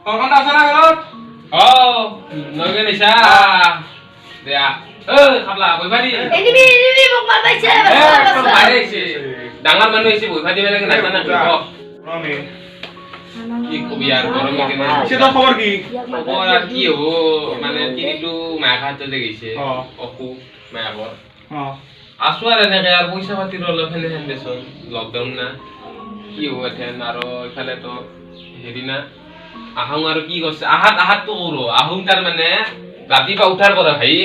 কখন আছে না ঘৰত নগে নিছা দিয়া খাবলা বইভাদি এনিমি মোক মাৰ পাইছে ডাঙৰ মানুহ আহিছে বইভাদি মানে নাজানা আমি কি কবি আর গরমে কেনে সেটা খবর কি খবর আর কি হবো মানে তিনিটো মায়াঘাটতে গেছে অকু মায়াঘর আছো আর এনেকে আর পয়সা পাতির অলপ হেনে হেন দেচোন লকডাউন না কি হবো এথেন আৰু ইফালে তো হেৰি না আহোং আৰু কি কৰিছে আহাতটো কৰো আহোং তাৰ মানে ৰাতিপুৱা উঠাৰ পৰা ভাই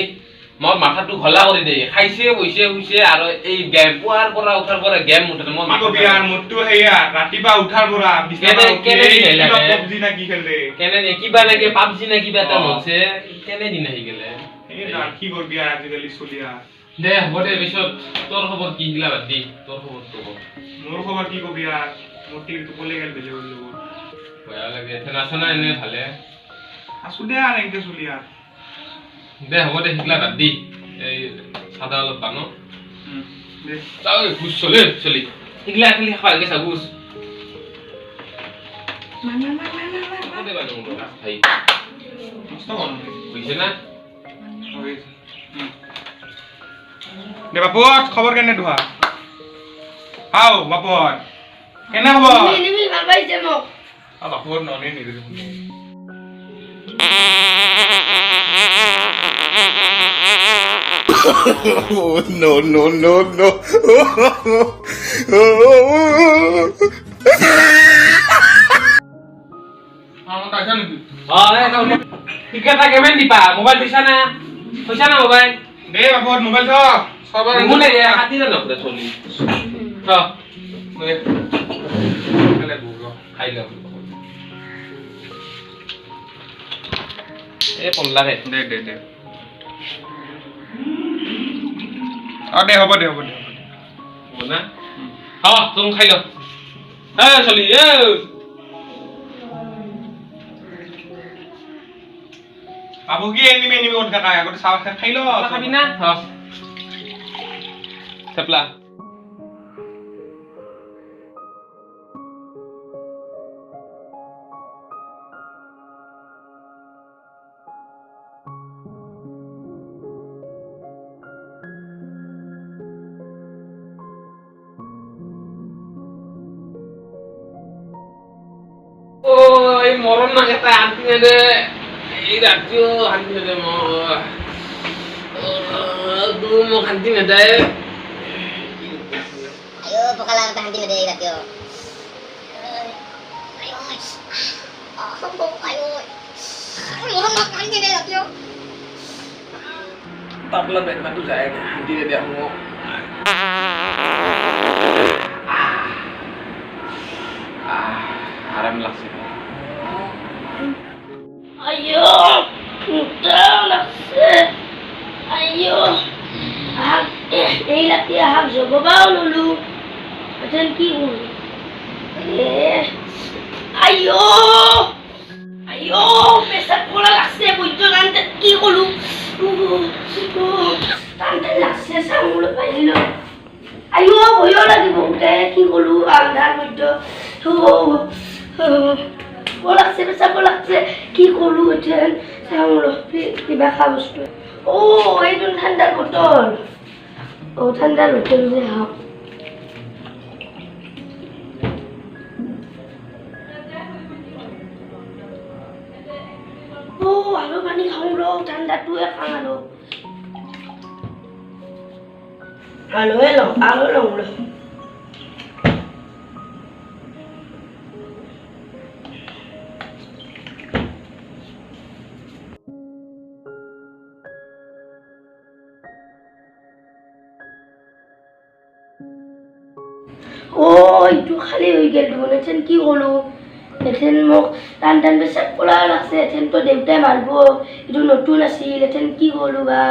মোৰ মাথাটো ঘলা কৰি দিয়ে খাইছে বইছে শুইছে আৰু এই গেম পুৱাৰ পৰা উঠাৰ পৰা গেম মুঠতে মোৰ মাথা বিয়াৰ মুটটো হেয়া ৰাতিপুৱা উঠাৰ পৰা PUBG না কি খেলে কেনে কিবা লাগে PUBG না কিবা এটা হৈছে কেনে দিন আহি গেলে এই কি কৰবি আৰ আজিকালি চলিয়া দে হ'ব দে পিছত তোৰ খবৰ কি হিলা বাদ দি তোৰ খবৰটো ক মোৰ খবৰ কি কবি আৰ মোটিৰ টুপলে গেল বেলে বল বেয়া লাগে এথেন আছ না এনে ভালে আছো দে আর এনেকে চলিয়া দে হ'ব দে হিলা বাদ দি এই সাদা অলপ বানো দে যাও ঘুষ চলি হিলা খালি খাবা লাগে সাগুস দে বানো ভাই মস্ত বানো বুঝছে না দে বাপত খবৰ কেনে দুহা হাও বাপত কেনে খবৰ এনিমি মাৰ পাইছে মোক বাপত ননে নিদে Oh, no, no, no, no. টিকেটা কেমন দিবা মোবাইল পয়সা না মোবাইল দে বাপত মোবাইল থ সবার মুনে হাতি না নকরে চলি হ খালে বুগো খাই লও এ পনলা রে দে দে হ'ব দে না হ তুমি খাই লও চলি বাবু কি এনিমি কোন কাকা আগতে চাও খাই ল খাবি না হ থেপলা এই মরণ না এটা আনতি দে এই রাতিও আনতি দে mo kanti na dahil ayo pakala ka hanti na dahil ratyo ayo ayo murang mak hanti na ratyo tabla bet matu saya hanti na dia mo haram laksi ayo mudah lakse ayo এই রাতে হাক জগবাও ললু আছেন কি হল আইও আইও পেশা পোড়া লাগছে বুঝছো জানতে কি হলু টানতে লাগছে সামুল পাইল আইও ভয়ও লাগিব উঠে কি হলু আন্ধার বুঝছ লাগছে পেশা লাগছে কি করলু উঠেন সামুল কিবা খা বস্তু ও এইটো ঠাণ্ডাৰ বটল ও ঠাণ্ডাৰ বটল যে হাও ও আৰু পানী খাওঁ ৰ ঠাণ্ডাটোৱে খাওঁ আৰু লওঁ এইটো খালি হৈ গেল দেখোন এথেন কি কৰো এথেন মোক টান পেচাব কৰা লাগছে এথেন তো দেউতাই মাৰিব এইটো নতুন আছিল এথেন কি কৰো বা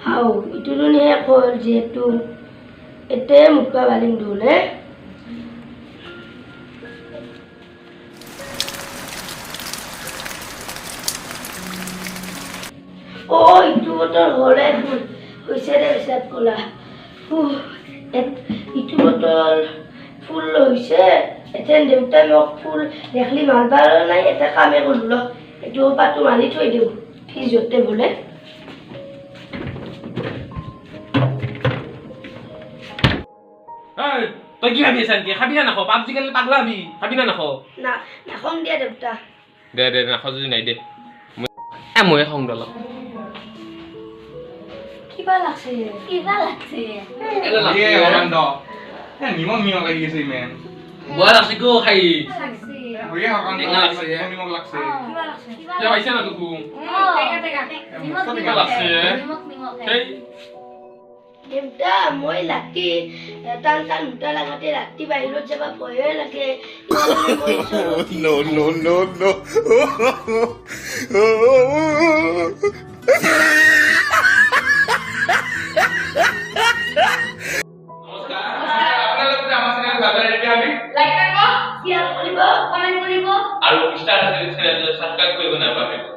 হাও এইটো শেষ হ'ল যিহেতু এতে মুখা বালিম ধুলে এইটো বটল হ'লে হৈছে দে পেচাব কৰা ইটো বটল ফুল হৈছে এতিয়া দেউতাই মোক ফুল দেখলি মাৰবাৰ নাই এটা কামে কৰিলো এইটো পাতো মাৰি থৈ দিওঁ ফ্ৰিজতে বোলে তই কি ভাবি আছা নেকি খাবি না নাখাও পাবজি খেলে পাগলা হবি খাবি না নাখাও না নাখাওঁ দিয়া দেউতা দে নাখাও যদি নাই দে মই খাওঁ অলপ কিবা লাগছে এ অনন্দ এ নিমখ লাগি গৈছে ইমান বৰ আছে কো খাই হয়ে অনন্দ নিমখ লাগছে কিয় পাইছা না তোকো কিবা লাগছে সেই দেউতা মই ৰাতি টান টান দুটা লাগাতে ৰাতি বাহিৰত যাব ভয়ে লাগে no, no, no, no. আপোনালোকে আমাৰ চেনেল ভাল লাগে আমি শ্বেয়াৰ কৰিব কমেণ্ট কৰিব আৰু ইনষ্টাগ্ৰাম চেনেল সাবস্ক্ৰাইব কৰিব নাপাহৰিব